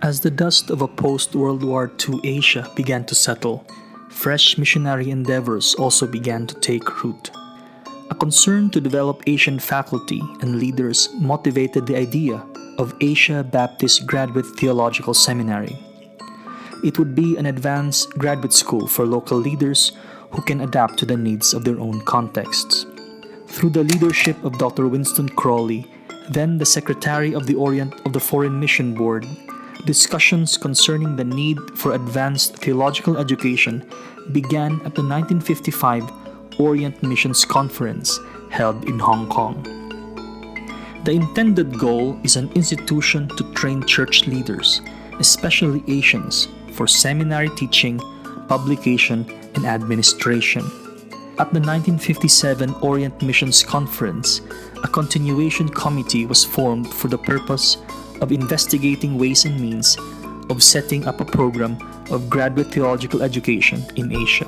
As the dust of a post-World War II Asia began to settle, fresh missionary endeavors also began to take root. A concern to develop Asian faculty and leaders motivated the idea of Asia Baptist Graduate Theological Seminary. It would be an advanced graduate school for local leaders who can adapt to the needs of their own contexts. Through the leadership of Dr. Winston Crawley, then the Secretary of the Orient of the Foreign Mission Board, discussions concerning the need for advanced theological education began at the 1955 Orient Missions Conference held in Hong Kong. The intended goal is an institution to train church leaders, especially Asians, for seminary teaching, publication, and administration. At the 1957 Orient Missions Conference, a continuation committee was formed for the purpose of investigating ways and means of setting up a program of graduate theological education in Asia.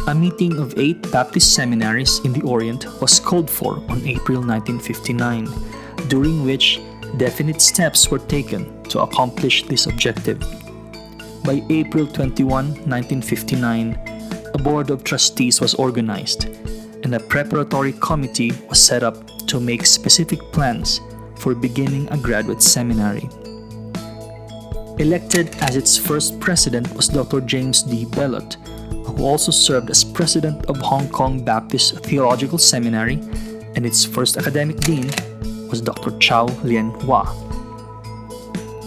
A meeting of 8 Baptist seminaries in the Orient was called for on April 1959, during which definite steps were taken to accomplish this objective. By April 21, 1959, a board of trustees was organized, and a preparatory committee was set up to make specific plans for beginning a graduate seminary. Elected as its first president was Dr. James D. Bellot, who also served as president of Hong Kong Baptist Theological Seminary, and its first academic dean was Dr. Chow Lien Hua.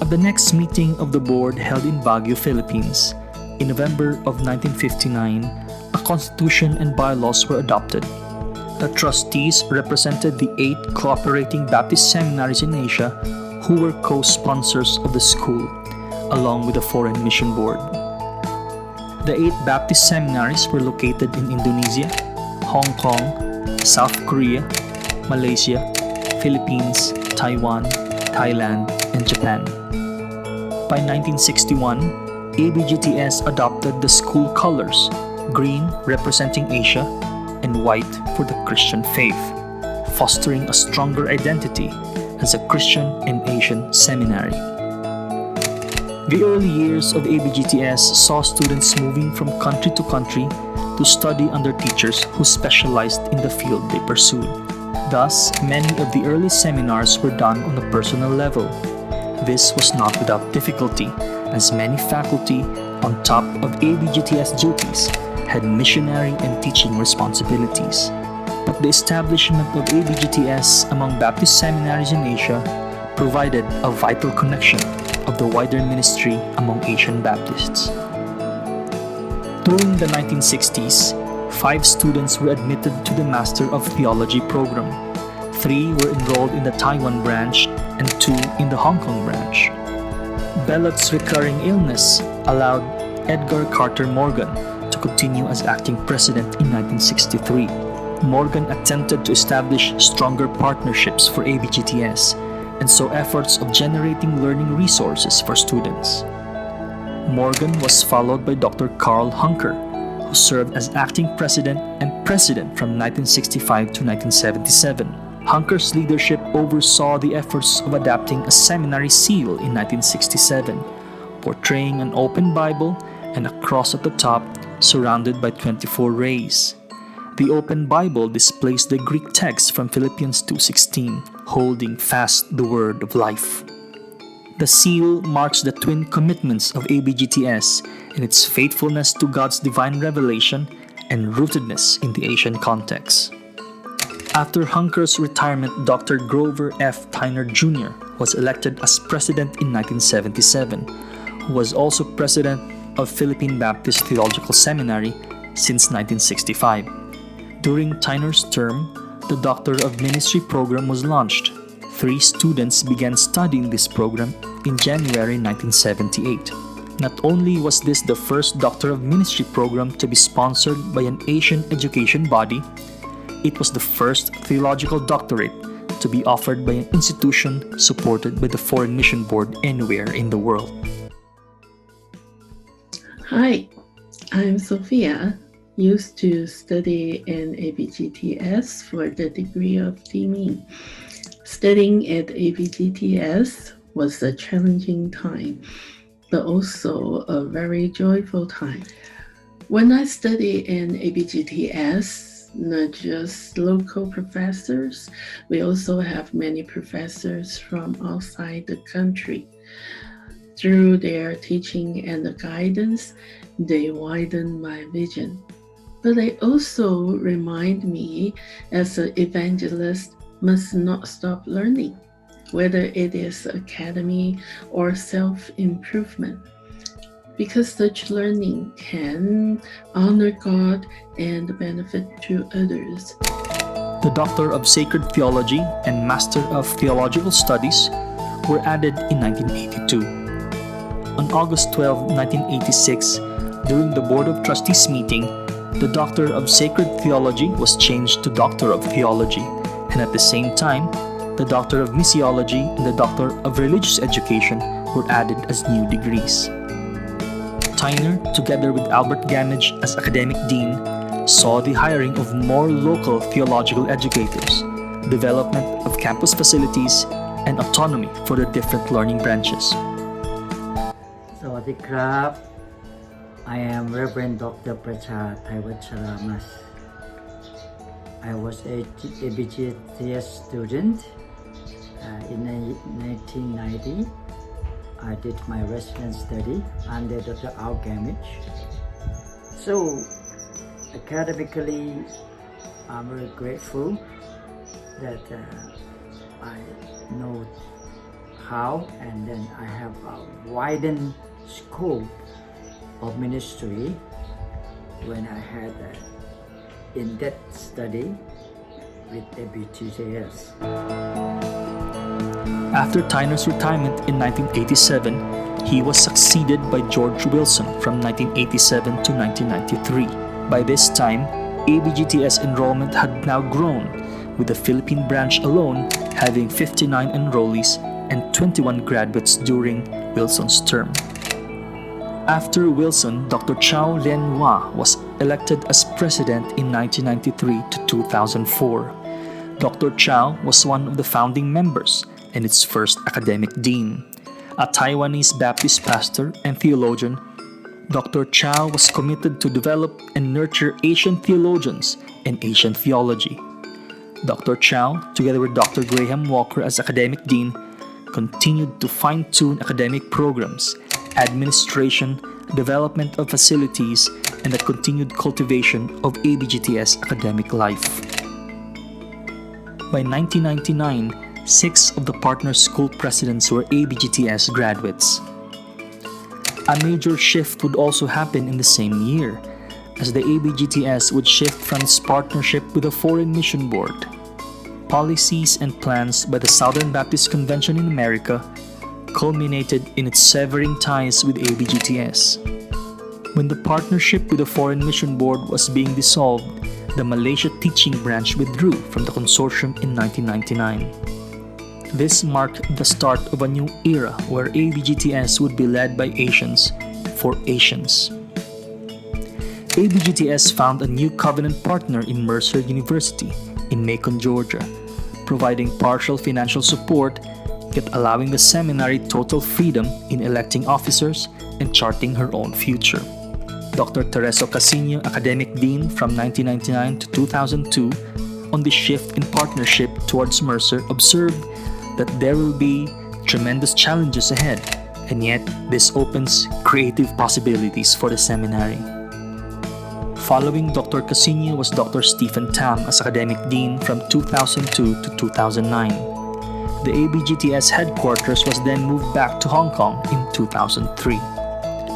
At the next meeting of the board held in Baguio, Philippines, in November of 1959, a constitution and bylaws were adopted. The trustees represented the 8 cooperating Baptist seminaries in Asia who were co-sponsors of the school, along with the Foreign Mission Board. The 8 Baptist seminaries were located in Indonesia, Hong Kong, South Korea, Malaysia, Philippines, Taiwan, Thailand, and Japan. By 1961, ABGTS adopted the school colors, green representing Asia and white for the Christian faith, fostering a stronger identity as a Christian and Asian seminary. The early years of ABGTS saw students moving from country to country to study under teachers who specialized in the field they pursued. Thus, many of the early seminars were done on a personal level. This was not without difficulty, as many faculty, on top of ABGTS duties, had missionary and teaching responsibilities. But the establishment of ABGTS among Baptist seminaries in Asia provided a vital connection of the wider ministry among Asian Baptists. During the 1960s, 5 students were admitted to the Master of Theology program. 3 were enrolled in the Taiwan branch and 2 in the Hong Kong branch. Bellot's recurring illness allowed Edgar Carter Morgan to continue as acting president in 1963. Morgan attempted to establish stronger partnerships for ABGTS and saw efforts of generating learning resources for students. Morgan was followed by Dr. Carl Hunker, who served as acting president and president from 1965 to 1977. Hunker's leadership oversaw the efforts of adapting a seminary seal in 1967, portraying an open Bible and a cross at the top surrounded by 24 rays. The open Bible displays the Greek text from Philippians 2:16, holding fast the word of life. The seal marks the twin commitments of ABGTS in its faithfulness to God's divine revelation and rootedness in the Asian context. After Hunker's retirement, Dr. Grover F. Tyner Jr. was elected as president in 1977, who was also president of Philippine Baptist Theological Seminary since 1965. During Tyner's term, the Doctor of Ministry program was launched. 3 students began studying this program in January 1978. Not only was this the first Doctor of Ministry program to be sponsored by an Asian education body, it was the first theological doctorate to be offered by an institution supported by the Foreign Mission Board anywhere in the world. Hi, I'm Sophia. Used to study in ABGTS for the degree of DME. Studying at ABGTS was a challenging time, but also a very joyful time. When I study in ABGTS, not just local professors, we also have many professors from outside the country. Through their teaching and the guidance, they widen my vision. But they also remind me, as an evangelist, must not stop learning, whether it is academy or self-improvement, because such learning can honor God and benefit to others. The Doctor of Sacred Theology and Master of Theological Studies were added in 1982. On August 12, 1986, during the Board of Trustees meeting, the Doctor of Sacred Theology was changed to Doctor of Theology, and at the same time, the Doctor of Missiology and the Doctor of Religious Education were added as new degrees. Tyner, together with Albert Gamage as Academic Dean, saw the hiring of more local theological educators, development of campus facilities, and autonomy for the different learning branches. สวัสดีครับ I am Reverend Dr. Pracha Thaiwacharamas. I was a ABGTS student in 1990. I did my residence study under Dr. Al Gamage. So, academically, I'm very grateful that I know how, and then I have a widened scope of ministry when I had in-depth study with ABGTS. After Tyner's retirement in 1987, he was succeeded by George Wilson from 1987 to 1993. By this time, ABGTS enrollment had now grown, with the Philippine branch alone having 59 enrollees and 21 graduates during Wilson's term. After Wilson, Dr. Chow Lien Hua was elected as president in 1993 to 2004. Dr. Chow was one of the founding members and its first academic dean. A Taiwanese Baptist pastor and theologian, Dr. Chow was committed to develop and nurture Asian theologians and Asian theology. Dr. Chow, together with Dr. Graham Walker as academic dean, continued to fine-tune academic programs, administration, development of facilities, and the continued cultivation of ABGTS academic life. By 1999, 6 of the partner school presidents were ABGTS graduates. A major shift would also happen in the same year, as the ABGTS would shift from its partnership with the Foreign Mission Board. Policies and plans by the Southern Baptist Convention in America culminated in its severing ties with ABGTS. When the partnership with the Foreign Mission Board was being dissolved, the Malaysia teaching branch withdrew from the consortium in 1999. This marked the start of a new era where ABGTS would be led by Asians for Asians. ABGTS found a new covenant partner in Mercer University in Macon, Georgia, providing partial financial support yet allowing the seminary total freedom in electing officers and charting her own future. Dr. Tereso Casino, Academic Dean from 1999 to 2002, on the shift in partnership towards Mercer, observed that there will be tremendous challenges ahead, and yet this opens creative possibilities for the seminary. Following Dr. Casino was Dr. Stephen Tam as Academic Dean from 2002 to 2009. The ABGTS headquarters was then moved back to Hong Kong in 2003.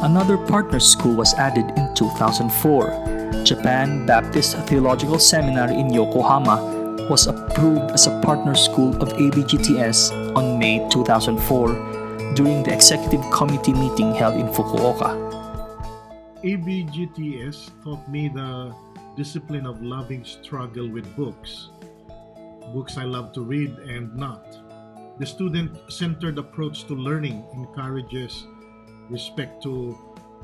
Another partner school was added in 2004. Japan Baptist Theological Seminary in Yokohama was approved as a partner school of ABGTS on May 2004 during the executive committee meeting held in Fukuoka. ABGTS taught me the discipline of loving struggle with books. Books I love to read and not. The student-centered approach to learning encourages respect to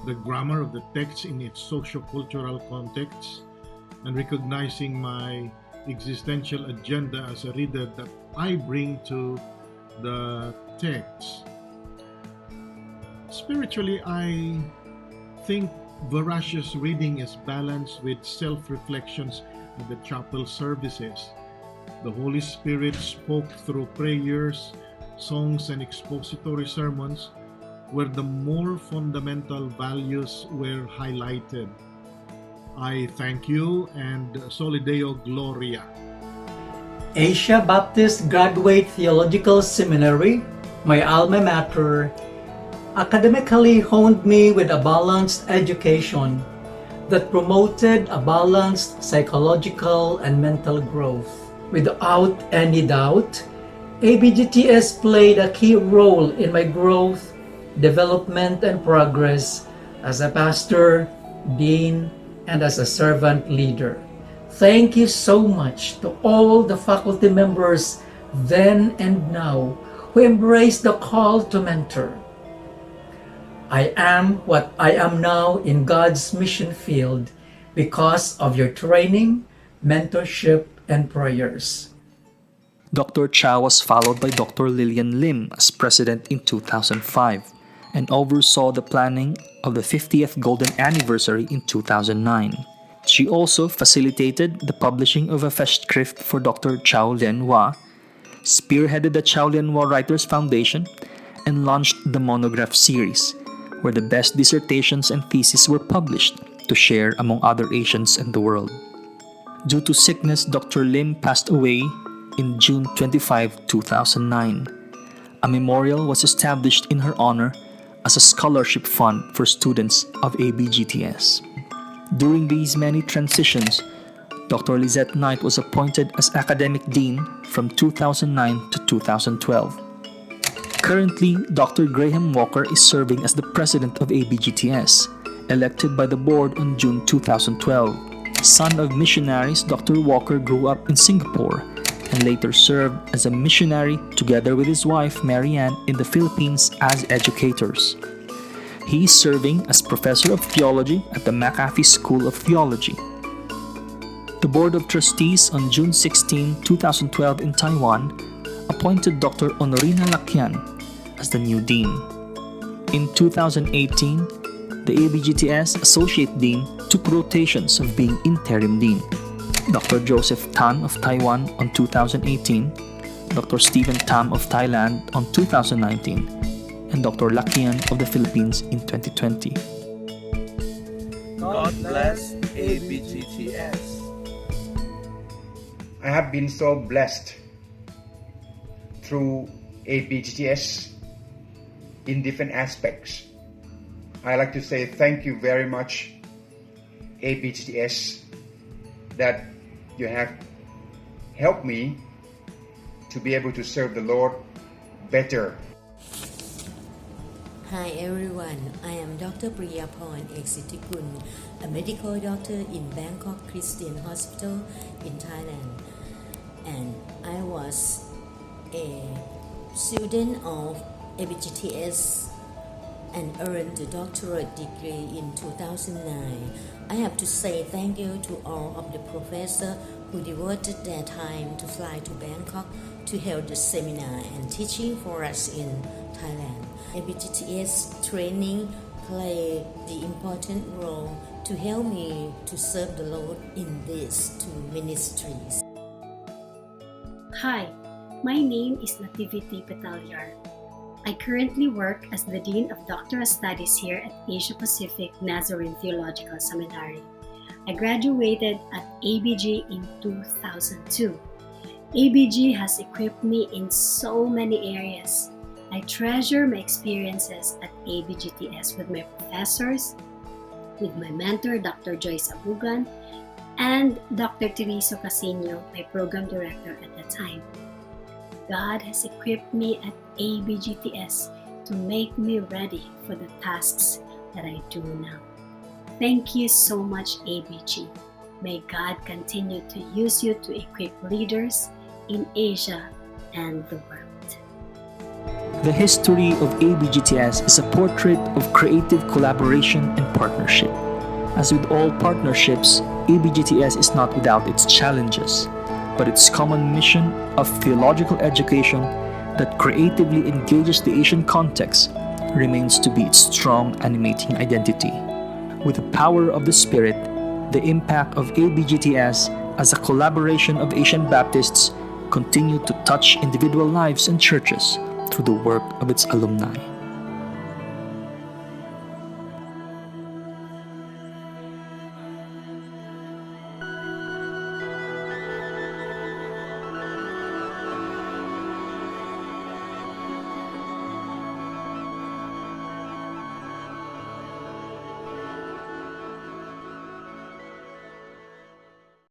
the grammar of the text in its socio-cultural context and recognizing my existential agenda as a reader that I bring to the texts. Spiritually, I think voracious reading is balanced with self-reflections in the chapel services. The Holy Spirit spoke through prayers, songs, and expository sermons, where the more fundamental values were highlighted. I thank you and Soli Deo Gloria. Asia Baptist Graduate Theological Seminary, my alma mater, academically honed me with a balanced education that promoted a balanced psychological and mental growth. Without any doubt, ABGTS played a key role in my growth, development, and progress as a pastor, dean, and as a servant leader. Thank you so much to all the faculty members then and now who embraced the call to mentor. I am what I am now in God's mission field because of your training, mentorship, and prayers. Dr. Chow was followed by Dr. Lillian Lim as president in 2005 and oversaw the planning of the 50th Golden Anniversary in 2009. She also facilitated the publishing of a festschrift for Dr. Chow Lien Hua, spearheaded the Chow Lien Hua Writers Foundation, and launched the monograph series, where the best dissertations and theses were published to share among other Asians in the world. Due to sickness, Dr. Lim passed away in June 25, 2009. A memorial was established in her honor as a scholarship fund for students of ABGTS. During these many transitions, Dr. Lizette Knight was appointed as Academic Dean from 2009 to 2012. Currently, Dr. Graham Walker is serving as the President of ABGTS, elected by the board on June 2012. Son of missionaries, Dr. Walker grew up in Singapore and later served as a missionary together with his wife Marianne in the Philippines as educators. He is serving as Professor of Theology at the McAfee School of Theology. The Board of Trustees on June 16, 2012 in Taiwan appointed Dr. Honorina Lakian as the new Dean. In 2018, the ABGTS Associate Dean took rotations of being Interim Dean. Dr. Joseph Tan of Taiwan on 2018, Dr. Stephen Tam of Thailand on 2019, and Dr. Lakian of the Philippines in 2020. God bless ABGTS. I have been so blessed through ABGTS in different aspects. I like to say thank you very much, ABGTS, that you have helped me to be able to serve the Lord better. Hi everyone, I am Dr. Priyaporn Eksitikun, a medical doctor in Bangkok Christian Hospital in Thailand, and I was a student of ABGTS and earned the doctorate degree in 2009. I have to say thank you to all of the professors who devoted their time to fly to Bangkok to hold the seminar and teaching for us in Thailand. ABGTS training played the important role to help me to serve the Lord in these two ministries. Hi, my name is Nativity Petalyar. I currently work as the Dean of Doctoral Studies here at Asia Pacific Nazarene Theological Seminary. I graduated at ABG in 2002. ABG has equipped me in so many areas. I treasure my experiences at ABGTS with my professors, with my mentor, Dr. Joyce Abugan, and Dr. Tereso Casino, my program director at the time. God has equipped me at ABGTS to make me ready for the tasks that I do now. Thank you so much, ABG. May God continue to use you to equip leaders in Asia and the world. The history of ABGTS is a portrait of creative collaboration and partnership. As with all partnerships, ABGTS is not without its challenges, but its common mission of theological education that creatively engages the Asian context remains to be its strong animating identity. With the power of the Spirit, the impact of ABGTS as a collaboration of Asian Baptists continued to touch individual lives and churches through the work of its alumni.